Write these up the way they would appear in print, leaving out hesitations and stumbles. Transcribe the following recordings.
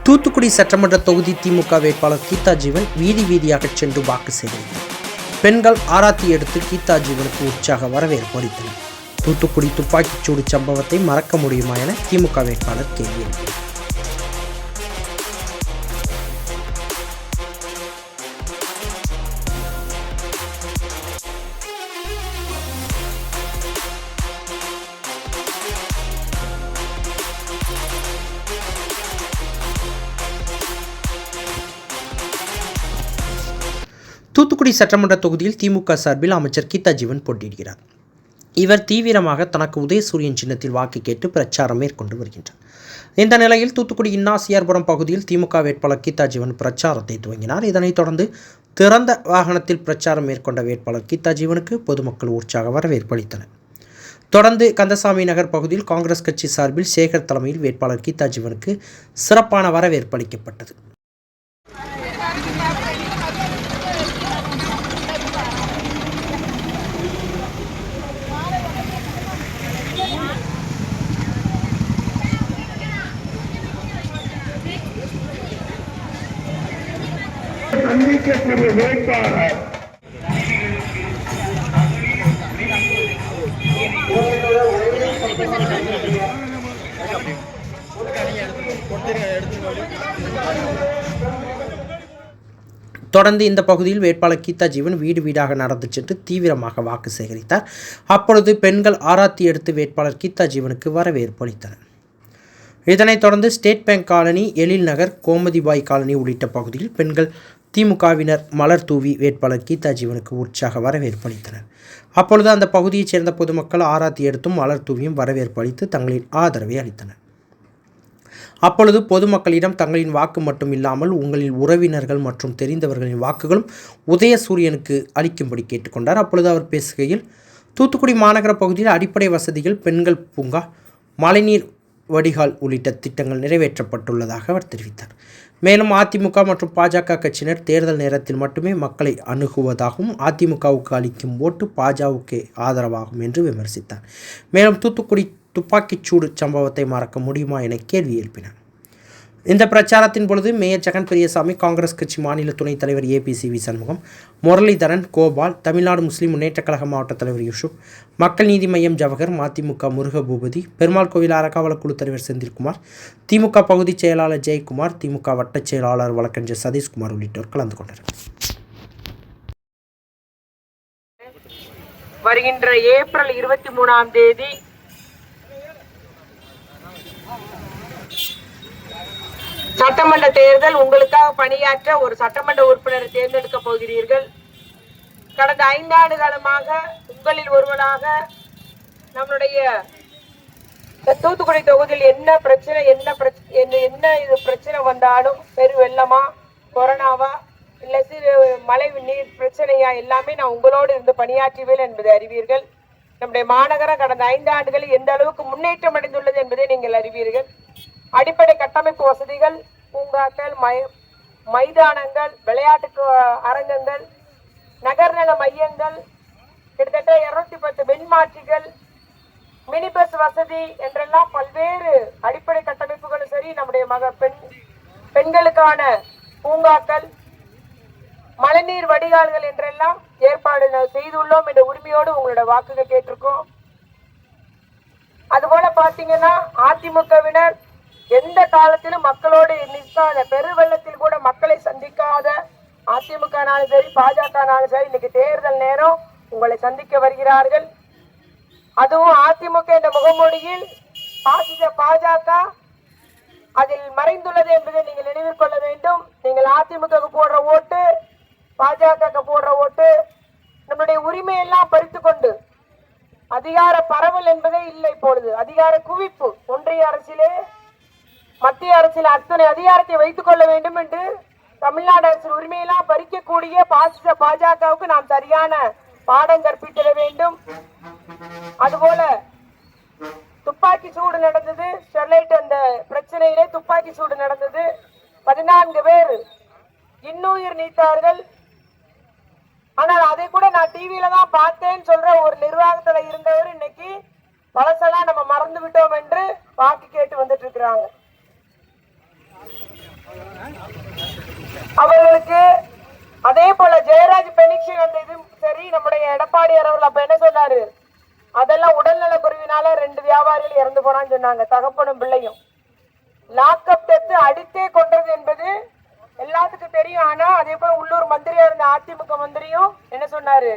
தூத்துக்குடி சட்டமன்ற தொகுதி திமுக வேட்பாளர் கீதா ஜீவன் வீதி வீதியாக சென்று வாக்கு சேகரித்தார். பெண்கள் ஆராத்தி எடுத்து கீதா ஜீவனுக்கு உற்சாக வரவேற்பு அளித்தனர். தூத்துக்குடி துப்பாக்கிச்சூடு சம்பவத்தை மறக்க முடியுமா என திமுக வேட்பாளர் கேள்வி எழுப்பினார். தூத்துக்குடி சட்டமன்ற தொகுதியில் திமுக சார்பில் அமைச்சர் கீதா ஜீவன் போட்டியிடுகிறார். இவர் தீவிரமாக தனக்கு உதயசூரியன் சின்னத்தில் வாக்கு கேட்டு பிரச்சாரம் மேற்கொண்டு வருகின்றார். இந்த நிலையில் தூத்துக்குடி இன்னாசியார்புரம் பகுதியில் திமுக வேட்பாளர் கீதா ஜீவன் பிரச்சாரத்தை துவங்கினார். இதனைத் தொடர்ந்து திறந்த வாகனத்தில் பிரச்சாரம் மேற்கொண்ட வேட்பாளர் கீதா ஜீவனுக்கு பொதுமக்கள் உற்சாக வரவேற்பு அளித்தனர். தொடர்ந்து கந்தசாமி நகர் பகுதியில் காங்கிரஸ் கட்சி சார்பில் சேகர் தலைமையில் வேட்பாளர் கீதா ஜீவனுக்கு சிறப்பான வரவேற்பு அளிக்கப்பட்டது. சந்திக்கக்கூடிய வேட்பாளர் தொடர்ந்து இந்த பகுதியில் வேட்பாளர் கீதா ஜீவன் வீடு வீடாக நடந்து சென்று தீவிரமாக வாக்கு சேகரித்தார். அப்பொழுது பெண்கள் ஆராத்தி எடுத்து வேட்பாளர் கீதா ஜீவனுக்கு வரவேற்பு அளித்தனர். இதனைத் தொடர்ந்து state bank colony, Ezhil Nagar, கோமதிபாய் colony உள்ளிட்ட பகுதியில் பெண்கள் திமுகவினர் மலர் தூவி வேட்பாளர் கீதா ஜீவனுக்கு உற்சாக வரவேற்பு அளித்தனர். அப்பொழுது அந்த பகுதியைச் சேர்ந்த பொதுமக்கள் ஆராத்தி எடுத்தும் மலர் தூவியும் வரவேற்பு அளித்து தங்களின் ஆதரவை அளித்தனர். அப்பொழுது பொதுமக்களிடம் தங்களின் வாக்கு மட்டும் இல்லாமல் உங்களின் உறவினர்கள் மற்றும் தெரிந்தவர்களின் வாக்குகளும் உதயசூரியனுக்கு அளிக்கும்படி கேட்டுக்கொண்டார். அப்பொழுது அவர் பேசுகையில், தூத்துக்குடி மாநகர பகுதியில் அடிப்படை வசதிகள், பெண்கள் பூங்கா, மழைநீர் வடிகால் உள்ளிட்ட திட்டங்கள் நிறைவேற்றப்பட்டுள்ளதாக அவர் தெரிவித்தார். மேலும் அதிமுக மற்றும் பாஜக கட்சியினர் தேர்தல் நேரத்தில் மட்டுமே மக்களை அணுகுவதாகவும் அதிமுகவுக்கு அளிக்கும் ஓட்டு பாஜகவுக்கு ஆதரவாகும் என்று விமர்சித்தார். மேலும் தூத்துக்குடி துப்பாக்கிச்சூடு சம்பவத்தை மறக்க முடியுமா என கேள்வி எழுப்பினார். இந்த பிரச்சாரத்தின் பொழுது மேயர் ஜெகன் பெரியசாமி, காங்கிரஸ் கட்சி மாநில துணைத் தலைவர் APCV சண்முகம், முரளிதரன், கோபால், தமிழ்நாடு முஸ்லிம் முன்னேற்றக் கழக மாவட்ட தலைவர் யூசுப், மக்கள் நீதி மையம் ஜவஹர், மதிமுக முருகபூபதி, பெருமாள் கோவில் அறக்காவலர் குழு தலைவர் செந்தில்குமார், திமுக பகுதிச் செயலாளர் ஜெயக்குமார், திமுக வட்டச் செயலாளர் வழக்கறிஞர் சதீஷ்குமார் உள்ளிட்டோர் கலந்து கொண்டனர். வருகின்ற ஏப்ரல் 23 சட்டமன்ற தேர்தல். உங்களுக்காக பணியாற்ற ஒரு சட்டமன்ற உறுப்பினரை தேர்ந்தெடுக்க போகிறீர்கள். கடந்த 5 ஆண்டு காலமாக உங்களில் ஒருவராக நம்முடைய தூத்துக்குடி தொகுதியில் என்ன பிரச்சனை வந்தாலும், பெரு வெள்ளமா, கொரோனாவா, இல்ல சிறு மழை நீர் பிரச்சனையா, எல்லாமே நான் உங்களோடு இருந்து பணியாற்றுவேன் என்பதை அறிவீர்கள். நம்முடைய மாநகரம் கடந்த 5 ஆண்டுகளில் எந்த அளவுக்கு முன்னேற்றம் அடைந்துள்ளது என்பதை நீங்கள் அறிவீர்கள். அடிப்படை கட்டமைப்பு வசதிகள், பூங்காக்கள், மைதானங்கள், விளையாட்டு அரங்கங்கள், நகர்நல மையங்கள், கிட்டத்தட்ட 210 மின்மாற்றிகள், மினி பஸ் வசதி என்றெல்லாம் பல்வேறு அடிப்படை கட்டமைப்புகளும் சரி, நம்முடைய பெண்களுக்கான பூங்காக்கள், மழைநீர் வடிகால்கள் என்றெல்லாம் ஏற்பாடு செய்துள்ளோம் என்ற உரிமையோடு உங்களோட வாக்குகள் கேட்டிருக்கோம். அதுபோல பாத்தீங்கன்னா அதிமுகவினர் எந்த காலத்திலும் மக்களோடு நிற்காத, பெருவெள்ளத்தில் கூட மக்களை சந்திக்காத அதிமுகனாலும் சரி, பாஜகனாலும் சரி, இன்னைக்கு தேர்தல் நேரம் உங்களை சந்திக்க வருகிறார்கள். அதுவும் அதிமுக என்ற முகமொழியில் பாஜக அதில் மறைந்துள்ளது என்பதை நீங்கள் நினைவில் கொள்ள வேண்டும். நீங்கள் அதிமுக போடுற ஓட்டு, பாஜக போடுற ஓட்டு, நம்முடைய உரிமையெல்லாம் பறித்துக் கொண்டு அதிகார பரவல் என்பதே இல்லை. இப்பொழுது அதிகார குவிப்பு, ஒன்றிய அரசிலே மத்திய அரசில் அத்தனை அதிகாரத்தை வைத்துக் கொள்ள வேண்டும் என்று தமிழ்நாடு அரசின் உரிமையெல்லாம் பறிக்கக்கூடிய பாஜகவுக்கு நாம் சரியான பாடம் கற்பித்திட வேண்டும். அதுபோல துப்பாக்கி சூடு நடந்தது, ஸ்டெர்லைட் அந்த பிரச்சனையிலே துப்பாக்கி சூடு நடந்தது. 14 பேர் இன்னுயிர் நீத்தார்கள். ஆனால் அதை கூட நான் டிவியில தான் பார்த்தேன்னு சொல்ற ஒரு நிர்வாகத்துல இருந்தவர் இன்னைக்கு பழசெல்லாம் நம்ம மறந்து விட்டோம் என்று வாக்கு கேட்டு வந்துட்டு இருக்கிறாங்க. எடப்பாடியார் அவர்கள் அப்ப என்ன சொன்னாரு? அதெல்லாம் உடல்நல குறைவினால 2 வியாபாரிகள் இறந்து போனான்னு சொன்னாங்க, தகப்பனும் பிள்ளையும். லாக்அப் டெத் அடித்தே கொன்றது என்பது எல்லாத்துக்கும் தெரியும். ஆனா அதே போல உள்ளூர் மந்திரியா இருந்த அதிமுக மந்திரியும் என்ன சொன்னாரு?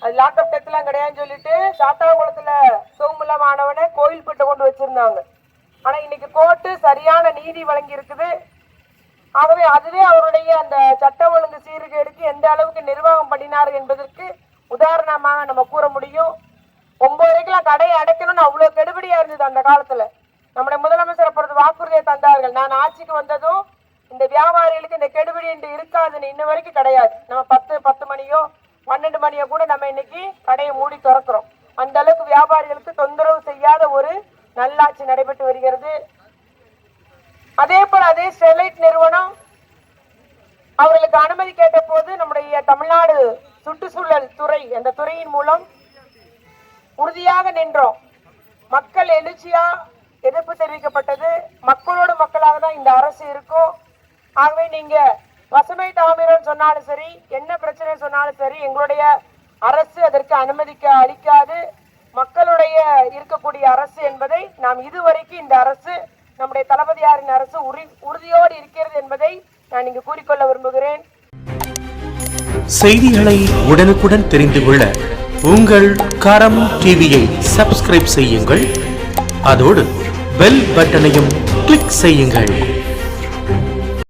அது லாக்அப் டெத் எல்லாம் கிடையாதுன்னு சொல்லிட்டு சாத்தாங்குளத்துல சோமுலமானவனை கோயில்பட்டு கொண்டு வச்சிருந்தாங்க. ஆனா இன்னைக்கு கோர்ட்டு சரியான நீதி வழங்கி இருக்குது. ஆகவே அதுவே அவருடைய அந்த சட்ட ஒழுங்கு சீர்கேடுக்கு எந்த அளவுக்கு நிர்வாகம் பண்ணினார் என்பதற்கு உதாரணமாக நம்ம கூற முடியும். 9:30 கடையை அடைக்கணும்னு அவ்வளவு கெடுபடியா இருந்தது அந்த காலத்துல. நம்முடைய முதலமைச்சர் அப்பொழுது வாக்குறுதியை தந்தார்கள், நான் ஆட்சிக்கு வந்ததும் இந்த வியாபாரிகளுக்கு இந்த கெடுபிடி என்று இருக்காதுன்னு. இன்ன வரைக்கும் கிடையாது. நம்ம 10 மணியோ 12 மணியோ கூட நம்ம இன்னைக்கு கடையை மூடி திறக்கிறோம். அந்த அளவுக்கு வியாபாரிகளுக்கு தொந்தரவு செய்யாத ஒரு நல்லாட்சி நடைபெற்று வருகிறது. அதே போல அதே ஸ்டெர்லைட் நிறுவனம் அவர்களுக்கு அனுமதி கேட்ட போது நம்முடைய தமிழ்நாடு சுற்றுச்சூழல் துறை அந்த துறையின் மூலம் உறுதியாக நின்றோம். மக்கள் எழுச்சியா எதிர்ப்பு தெரிவிக்கப்பட்டது. மக்களோடு மக்களாக தான் இந்த அரசு இருக்கும். ஆகவே நீங்க பசுமை தாமிரம் சொன்னாலும் சரி, என்ன பிரச்சனை சொன்னாலும் சரி, எங்களுடைய அரசு அதற்கு அளிக்காது. மக்களுடைய இருக்கக்கூடிய அரசு என்பதை நாம் இதுவரைக்கும் இந்த அரசு நம்முடைய தளபதியாரின் அரசு உறுதியோடு இருக்கிறது என்பதை நான் இங்கு கூறிக்கொள்ள விரும்புகிறேன். செய்திகளை உடனுக்குடன் தெரிந்து கொள்ள உங்கள் கரம் டிவியை சப்ஸ்கிரைப் செய்யுங்கள். அதோடு பெல் பட்டனையும் கிளிக் செய்யுங்கள்.